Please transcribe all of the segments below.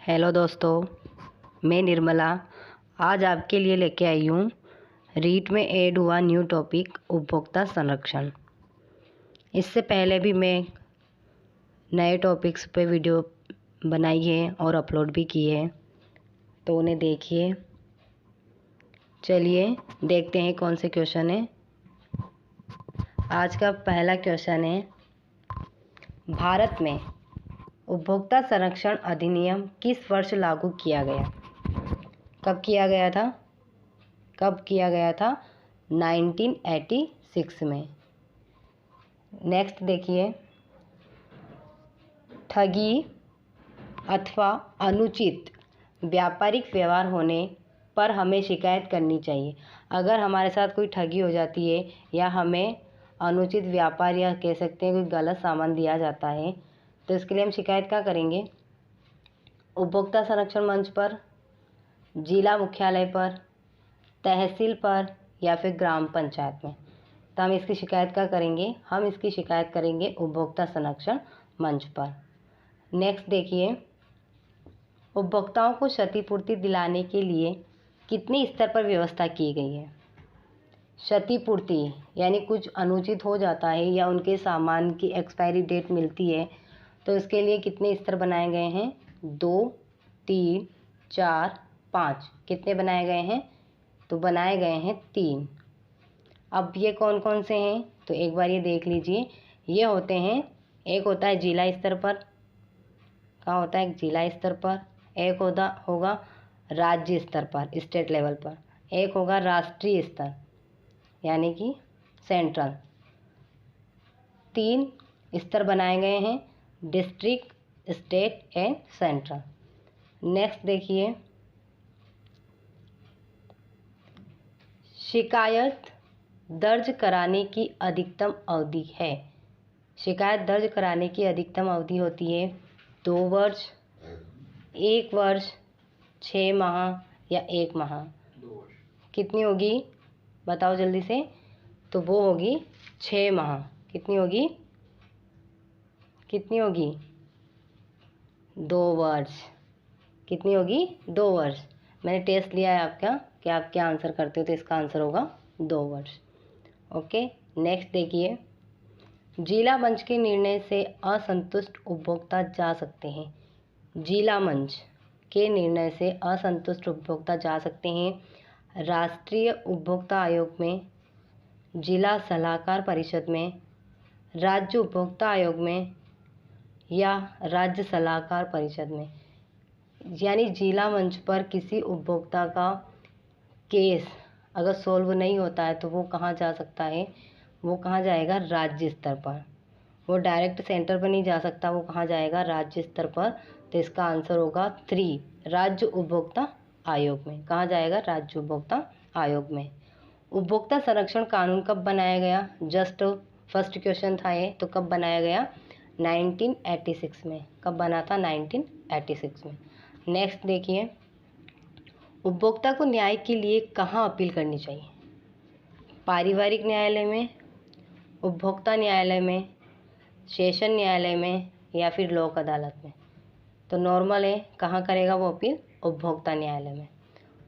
Hello दोस्तों, मैं निर्मला आज आपके लिए लेके आई हूँ। रीट में ऐड हुआ न्यू टॉपिक उपभोक्ता संरक्षण। इससे पहले भी मैं नए टॉपिक्स पे वीडियो बनाई है और अपलोड भी की है, तो उन्हें देखिए। चलिए देखते हैं कौन से क्वेश्चन है। आज का पहला क्वेश्चन है, भारत में उपभोक्ता संरक्षण अधिनियम किस वर्ष लागू किया गया? कब किया गया था? 1986 में। नेक्स्ट देखिए, ठगी अथवा अनुचित व्यापारिक व्यवहार होने पर हमें शिकायत करनी चाहिए। अगर हमारे साथ कोई ठगी हो जाती है या हमें अनुचित व्यापार या कह सकते हैं कोई गलत सामान दिया जाता है, तो इसके लिए हम शिकायत क्या करेंगे? उपभोक्ता संरक्षण मंच पर, जिला मुख्यालय पर, तहसील पर या फिर ग्राम पंचायत में। तो हम इसकी शिकायत क्या करेंगे? हम इसकी शिकायत करेंगे उपभोक्ता संरक्षण मंच पर। नेक्स्ट देखिए, उपभोक्ताओं को क्षतिपूर्ति दिलाने के लिए कितने स्तर पर व्यवस्था की गई है? क्षतिपूर्ति यानी कुछ अनुचित हो जाता है या उनके सामान की एक्सपायरी डेट मिलती है, तो इसके लिए कितने स्तर बनाए गए हैं? 2, 3, 4, 5। कितने बनाए गए हैं? तो बनाए गए हैं 3। अब ये कौन कौन से हैं? तो एक बार ये देख लीजिए। ये होते हैं, एक होता है जिला स्तर पर। कहाँ होता है? जिला स्तर पर। एक होगा राज्य स्तर पर, स्टेट लेवल पर। एक होगा राष्ट्रीय स्तर यानी कि सेंट्रल। 3 स्तर बनाए गए हैं, district, state and central. Next देखिए, शिकायत दर्ज कराने की अधिकतम अवधि है। शिकायत दर्ज कराने की अधिकतम अवधि होती है 2 वर्ष, 1 वर्ष, 6 माह या 1 माह। कितनी होगी? बताओ जल्दी से। तो वो होगी 6 माह। कितनी होगी? 2 वर्ष। कितनी होगी? 2 वर्ष। मैंने टेस्ट लिया है आपका कि आप क्या आंसर करते हो, तो इसका आंसर होगा 2 वर्ष। ओके, नेक्स्ट देखिए, जिला मंच के निर्णय से असंतुष्ट उपभोक्ता जा सकते हैं। जिला मंच के निर्णय से असंतुष्ट उपभोक्ता जा सकते हैं राष्ट्रीय उपभोक्ता आयोग में, जिला सलाहकार परिषद में, राज्य उपभोक्ता आयोग में या राज्य सलाहकार परिषद में। यानी जिला मंच पर किसी उपभोक्ता का केस अगर सॉल्व नहीं होता है तो वो कहाँ जा सकता है? वो कहाँ जाएगा? राज्य स्तर पर। वो डायरेक्ट सेंटर पर नहीं जा सकता, वो कहाँ जाएगा? राज्य स्तर पर। तो इसका आंसर होगा 3, राज्य उपभोक्ता आयोग में। कहाँ जाएगा? राज्य उपभोक्ता आयोग में। उपभोक्ता संरक्षण कानून कब बनाया गया? जस्ट फर्स्ट क्वेश्चन था ये, तो कब बनाया गया? 1986 में। कब बना था? 1986 में। नेक्स्ट देखिए, उपभोक्ता को न्याय के लिए कहाँ अपील करनी चाहिए? पारिवारिक न्यायालय में, उपभोक्ता न्यायालय में, सेशन न्यायालय में या फिर लोक अदालत में। तो नॉर्मल है, कहाँ करेगा वो अपील? उपभोक्ता न्यायालय में।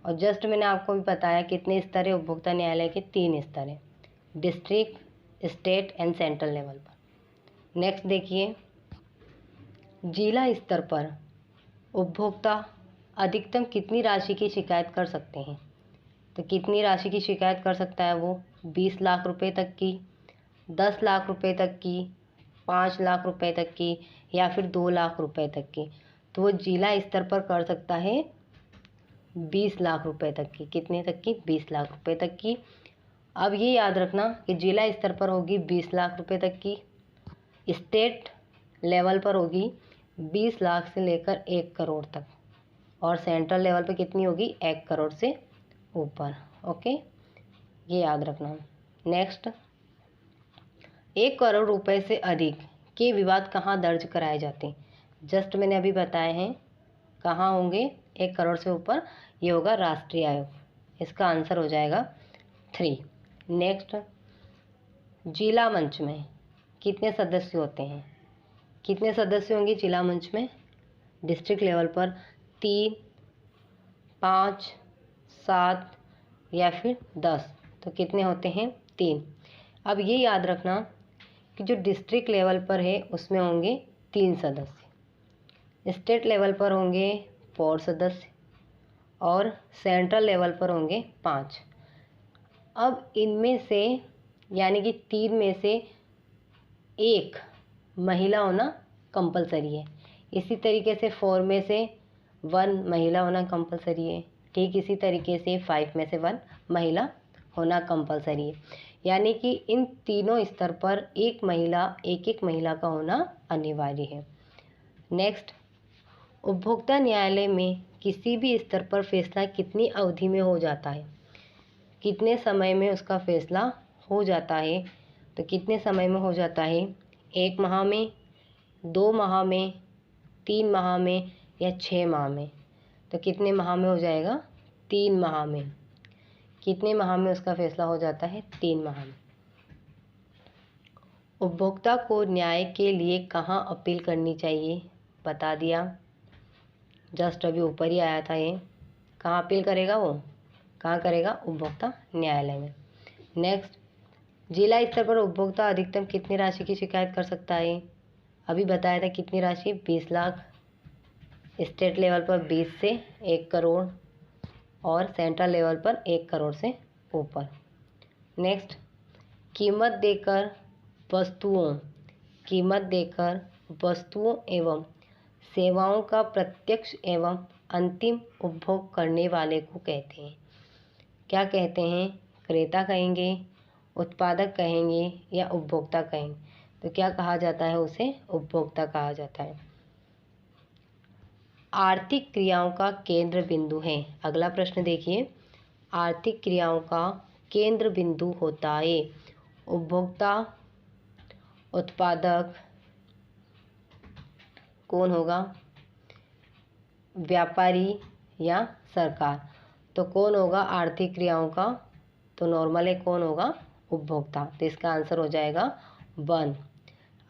और जस्ट मैंने आपको भी बताया कितने स्तर है उपभोक्ता न्यायालय के? 3 स्तर है, district, state and central level पर। नेक्स्ट देखिए, जिला स्तर पर उपभोक्ता अधिकतम कितनी राशि की शिकायत कर सकते हैं? तो कितनी राशि की शिकायत कर सकता है वो? 20 लाख रुपए तक की, 10 लाख रुपए तक की, 5 लाख रुपए तक की या फिर 2 लाख रुपए तक की। तो वो जिला स्तर पर कर सकता है 20 लाख रुपए तक की। कितने तक की? 20 लाख रुपए तक की। अब ये याद रखना कि जिला स्तर पर होगी 20 लाख रुपए तक की, स्टेट लेवल पर होगी 20 लाख से लेकर 1 करोड़ तक, और सेंट्रल लेवल पे कितनी होगी? 1 करोड़ से ऊपर। ओके, ये याद रखना। नेक्स्ट, 1 करोड़ रुपए से अधिक के विवाद कहाँ दर्ज कराए जाते हैं? जस्ट मैंने अभी बताए हैं कहाँ होंगे 1 करोड़ से ऊपर। ये होगा राष्ट्रीय आयोग। इसका आंसर हो जाएगा 3। नेक्स्ट, जिला मंच में कितने सदस्य होते हैं? कितने सदस्य होंगे जिला मंच में? डिस्ट्रिक्ट लेवल पर 3, 5, 7 या फिर 10। तो कितने होते हैं? 3। अब ये याद रखना कि जो डिस्ट्रिक्ट लेवल पर है उसमें होंगे 3 सदस्य, स्टेट लेवल पर होंगे 4 सदस्य और सेंट्रल लेवल पर होंगे 5। अब इनमें से यानी कि 3 में से एक महिला होना कंपलसरी है। इसी तरीके से 4 में से 1 महिला होना कंपलसरी है। ठीक इसी तरीके से 5 में से 1 महिला होना कंपलसरी है। यानी कि इन तीनों स्तर पर एक महिला का होना अनिवार्य है। नेक्स्ट, उपभोक्ता न्यायालय में किसी भी स्तर पर फैसला कितनी अवधि में हो जाता है? कितने समय में उसका फैसला हो जाता है? तो कितने समय में हो जाता है? 1 माह में, 2 माह में, 3 माह में या 6 माह में? तो कितने माह में हो जाएगा? 3 माह में। कितने माह में उसका फैसला हो जाता है? 3 माह में। उपभोक्ता को न्याय के लिए कहाँ अपील करनी चाहिए? बता दिया, जस्ट अभी ऊपर ही आया था ये। कहाँ अपील करेगा वो? कहाँ करेगा? उपभोक्ता न्यायालय में। नेक्स्ट, जिला स्तर पर उपभोक्ता अधिकतम कितनी राशि की शिकायत कर सकता है? अभी बताया था कितनी राशि? 20 लाख। स्टेट लेवल पर 20 से 1 करोड़ और सेंट्रल लेवल पर 1 करोड़ से ऊपर। नेक्स्ट, कीमत देकर वस्तुओं एवं सेवाओं का प्रत्यक्ष एवं अंतिम उपभोग करने वाले को कहते हैं। क्या कहते हैं? क्रेता कहेंगे, उत्पादक कहेंगे या उपभोक्ता कहेंगे? तो क्या कहा जाता है? उसे उपभोक्ता कहा जाता है। आर्थिक क्रियाओं का केंद्र बिंदु है। अगला प्रश्न देखिए, आर्थिक क्रियाओं का केंद्र बिंदु होता है उपभोक्ता, उत्पादक, कौन होगा? व्यापारी या सरकार? तो कौन होगा आर्थिक क्रियाओं का? तो नॉर्मल है, कौन होगा? उपभोक्ता। तो इसका आंसर हो जाएगा 1।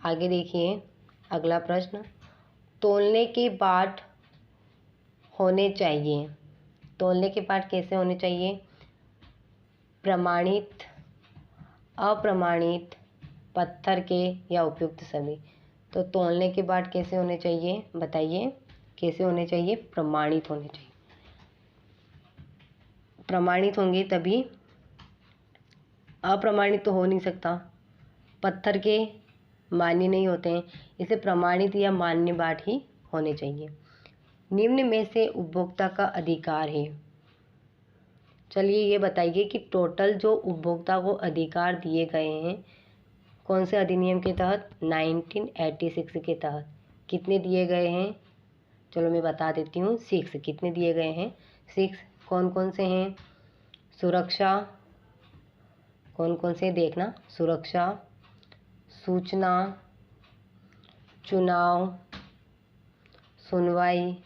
आगे देखिए अगला प्रश्न, तौलने के बाट होने चाहिए। तौलने के बाट कैसे होने चाहिए? प्रमाणित, अप्रमाणित, पत्थर के या उपयुक्त सभी। तो तौलने के बाट कैसे होने चाहिए? बताइए कैसे होने चाहिए? प्रमाणित होने चाहिए। प्रमाणित होंगे तभी, अप्रमाणित तो हो नहीं सकता। पत्थर के मान्य नहीं होते हैं, इसे प्रमाणित या मान्य बाट ही होने चाहिए। निम्न में से उपभोक्ता का अधिकार है। चलिए ये बताइए कि टोटल जो उपभोक्ता को अधिकार दिए गए हैं कौन से अधिनियम के तहत? 1986 के तहत। कितने दिए गए हैं? चलो मैं बता देती हूँ। 6। कितने दिए गए हैं? 6। कौन कौन से हैं? सुरक्षा, कौन कौन से देखना? सुरक्षा, सूचना, चुनाव, सुनवाई,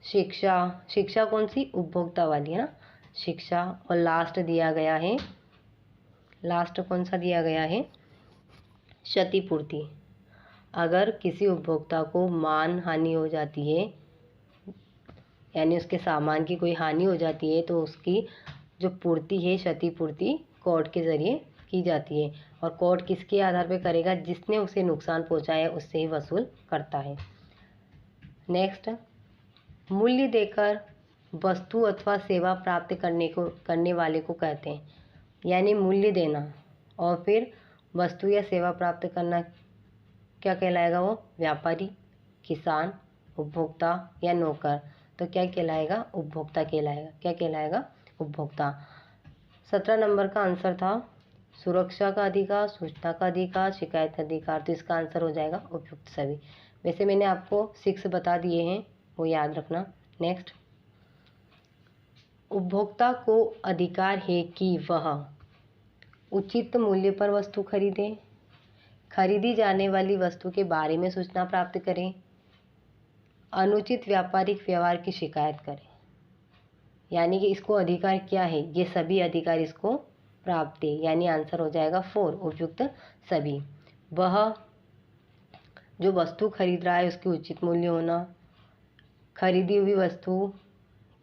शिक्षा। शिक्षा कौन सी? उपभोक्ता वाली है ना, शिक्षा। और लास्ट दिया गया है, लास्ट कौन सा दिया गया है? क्षतिपूर्ति। अगर किसी उपभोक्ता को मान हानि हो जाती है, यानी उसके सामान की कोई हानि हो जाती है, तो उसकी जो पूर्ति है, क्षतिपूर्ति, कोर्ट के ज़रिए की जाती है। और कोर्ट किसके आधार पर करेगा? जिसने उसे नुकसान पहुंचाया उससे ही वसूल करता है। नेक्स्ट, मूल्य देकर वस्तु अथवा सेवा प्राप्त करने वाले को कहते हैं। यानी मूल्य देना और फिर वस्तु या सेवा प्राप्त करना क्या कहलाएगा? वो व्यापारी, किसान, उपभोक्ता या नौकर। तो क्या कहलाएगा? उपभोक्ता कहलाएगा। क्या कहलाएगा? उपभोक्ता। 17 नंबर का आंसर था सुरक्षा का अधिकार, सूचना का अधिकार, शिकायत का अधिकार। तो इसका आंसर हो जाएगा उपयुक्त सभी। वैसे मैंने आपको 6 बता दिए हैं, वो याद रखना। नेक्स्ट, उपभोक्ता को अधिकार है कि वह उचित मूल्य पर वस्तु खरीदें, खरीदी जाने वाली वस्तु के बारे में सूचना प्राप्त करें, अनुचित व्यापारिक व्यवहार की शिकायत करें। यानी कि इसको अधिकार क्या है? ये सभी अधिकार इसको प्राप्त है। यानी आंसर हो जाएगा 4, उपयुक्त सभी। वह जो वस्तु खरीद रहा है उसकी उचित मूल्य होना, खरीदी हुई वस्तु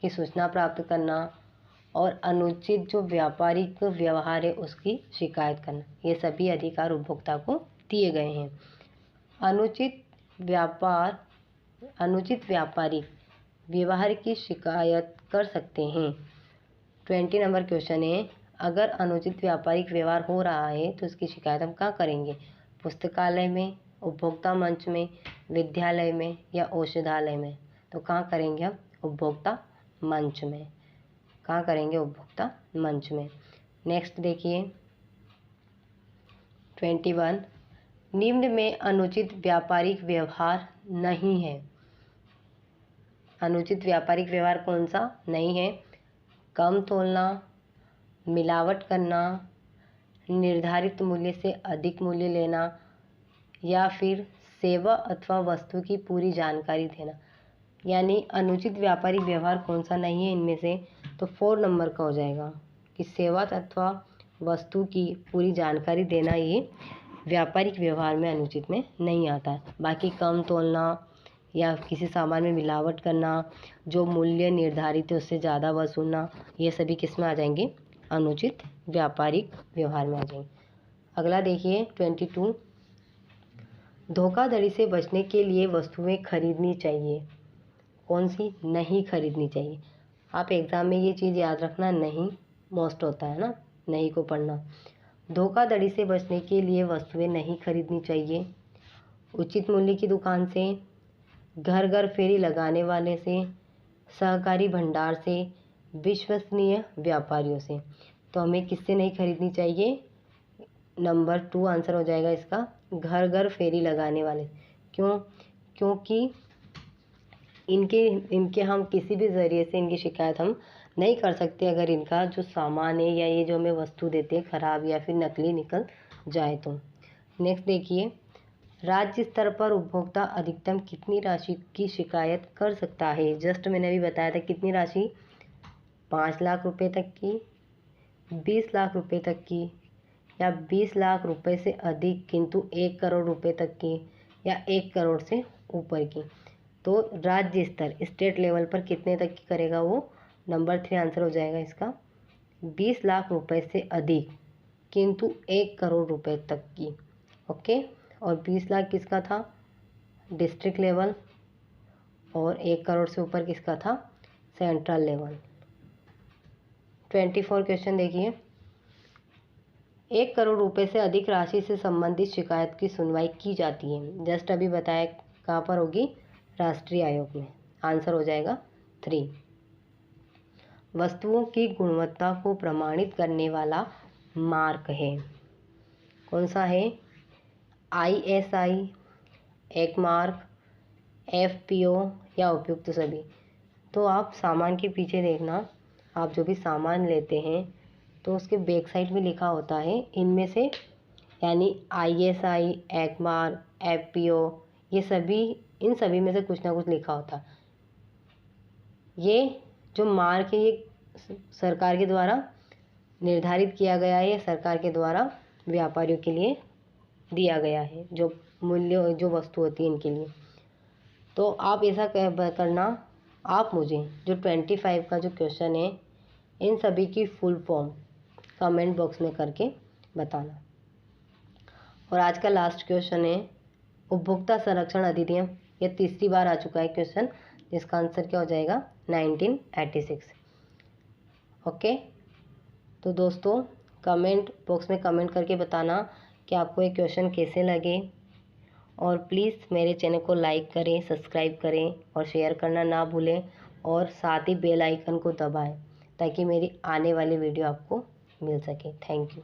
की सूचना प्राप्त करना और अनुचित जो व्यापारिक व्यवहार है उसकी शिकायत करना, ये सभी अधिकार उपभोक्ता को दिए गए हैं। अनुचित व्यापारिक व्यवहार की शिकायत कर सकते हैं। 20 नंबर क्वेश्चन है, अगर अनुचित व्यापारिक व्यवहार हो रहा है तो उसकी शिकायत हम कहाँ करेंगे? पुस्तकालय में, उपभोक्ता मंच में, विद्यालय में या औषधालय में? तो कहाँ करेंगे हम? उपभोक्ता मंच में। कहाँ करेंगे? उपभोक्ता मंच में। नेक्स्ट देखिए 21, निम्न में अनुचित व्यापारिक व्यवहार नहीं है। अनुचित व्यापारिक व्यवहार कौन सा नहीं है? कम तोलना, मिलावट करना, निर्धारित मूल्य से अधिक मूल्य लेना या फिर सेवा अथवा वस्तु की पूरी जानकारी देना। यानी अनुचित व्यापारिक व्यवहार कौन सा नहीं है इनमें से? तो 4 नंबर का हो जाएगा कि सेवा अथवा वस्तु की पूरी जानकारी देना ये व्यापारिक व्यवहार में अनुचित में नहीं आता है। बाकी कम तोलना या किसी सामान में मिलावट करना, जो मूल्य निर्धारित है उससे ज़्यादा वसूलना, ये सभी किस में आ जाएंगे? अनुचित व्यापारिक व्यवहार में आ जाएंगे। अगला देखिए 22, धोखाधड़ी से बचने के लिए वस्तुएं खरीदनी चाहिए। कौन सी? नहीं खरीदनी चाहिए। आप एग्ज़ाम में ये चीज़ याद रखना, नहीं मोस्ट होता है ना, नहीं को पढ़ना। धोखाधड़ी से बचने के लिए वस्तुएं नहीं खरीदनी चाहिए। उचित मूल्य की दुकान से, घर घर फेरी लगाने वाले से, सहकारी भंडार से, विश्वसनीय व्यापारियों से। तो हमें किससे नहीं खरीदनी चाहिए? नंबर 2 आंसर हो जाएगा इसका, घर घर फेरी लगाने वाले। क्यों? क्योंकि इनके हम किसी भी ज़रिए से इनकी शिकायत हम नहीं कर सकते अगर इनका जो सामान है या ये जो हमें वस्तु देते हैं ख़राब या फिर नकली निकल जाए तो। नेक्स्ट देखिए, राज्य स्तर पर उपभोक्ता अधिकतम कितनी राशि की शिकायत कर सकता है? जस्ट मैंने अभी बताया था, कितनी राशि? 5 लाख रुपए तक की, 20 लाख रुपए तक की, या 20 लाख रुपए से अधिक किंतु 1 करोड़ रुपए तक की, या 1 करोड़ से ऊपर की। तो राज्य स्तर, स्टेट लेवल पर कितने तक की करेगा वो? नंबर 3 आंसर हो जाएगा इसका, 20 लाख रुपए से अधिक किंतु 1 करोड़ रुपए तक की। ओके, और 20 लाख किसका था? डिस्ट्रिक्ट लेवल, और 1 करोड़ से ऊपर किसका था? Central level. 24 क्वेश्चन देखिए, 1 करोड़ रुपए से अधिक राशि से संबंधित शिकायत की सुनवाई की जाती है। जस्ट अभी बताया, कहाँ पर होगी? राष्ट्रीय आयोग में। आंसर हो जाएगा 3। वस्तुओं की गुणवत्ता को प्रमाणित करने वाला मार्क है। कौन सा है? ISI, एक मार्क, FPO या उपयुक्त सभी। तो आप सामान के पीछे देखना, आप जो भी सामान लेते हैं तो उसके बैक साइड में लिखा होता है इनमें से, यानी ISI, एक मार्क, FPO, ये सभी, इन सभी में से कुछ ना कुछ लिखा होता है। ये जो मार्क है ये सरकार के द्वारा निर्धारित किया गया है, सरकार के द्वारा व्यापारियों के लिए दिया गया है, जो मूल्य जो वस्तु होती है इनके लिए। तो आप ऐसा करना, आप मुझे जो 25 का जो क्वेश्चन है इन सभी की फुल फॉर्म कमेंट बॉक्स में करके बताना। और आज का लास्ट क्वेश्चन है उपभोक्ता संरक्षण अधिनियम, ये तीसरी बार आ चुका है क्वेश्चन, जिसका आंसर क्या हो जाएगा? 1986। ओके, तो दोस्तों कमेंट बॉक्स में कमेंट करके बताना कि आपको ये क्वेश्चन कैसे लगे, और प्लीज़ मेरे चैनल को लाइक करें, सब्सक्राइब करें और शेयर करना ना भूलें, और साथ ही बेल आइकन को दबाएं ताकि मेरी आने वाली वीडियो आपको मिल सके। Thank you.